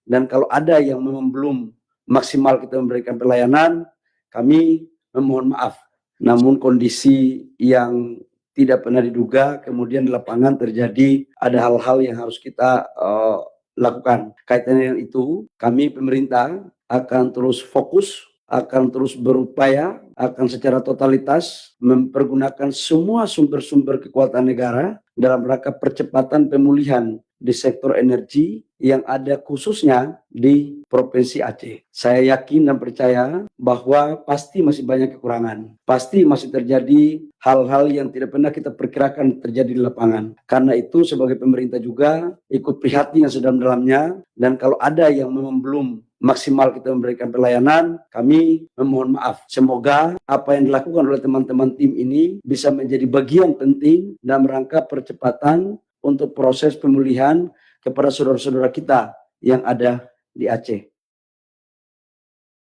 Dan kalau ada yang memang belum maksimal kita memberikan pelayanan, kami memohon maaf. Namun kondisi yang tidak pernah diduga, kemudian di lapangan terjadi ada hal-hal yang harus kita lakukan. Kaitannya dengan itu, kami pemerintah akan terus fokus, akan terus berupaya, akan secara totalitas mempergunakan semua sumber-sumber kekuatan negara dalam rangka percepatan pemulihan di sektor energi yang ada khususnya di Provinsi Aceh. Saya yakin dan percaya bahwa pasti masih banyak kekurangan. Pasti masih terjadi hal-hal yang tidak pernah kita perkirakan terjadi di lapangan. Karena itu sebagai pemerintah juga ikut prihatin yang sedalam-dalamnya, dan kalau ada yang memang belum maksimal kita memberikan pelayanan, kami memohon maaf. Semoga apa yang dilakukan oleh teman-teman tim ini bisa menjadi bagian penting dalam rangka percepatan untuk proses pemulihan kepada saudara-saudara kita yang ada di Aceh.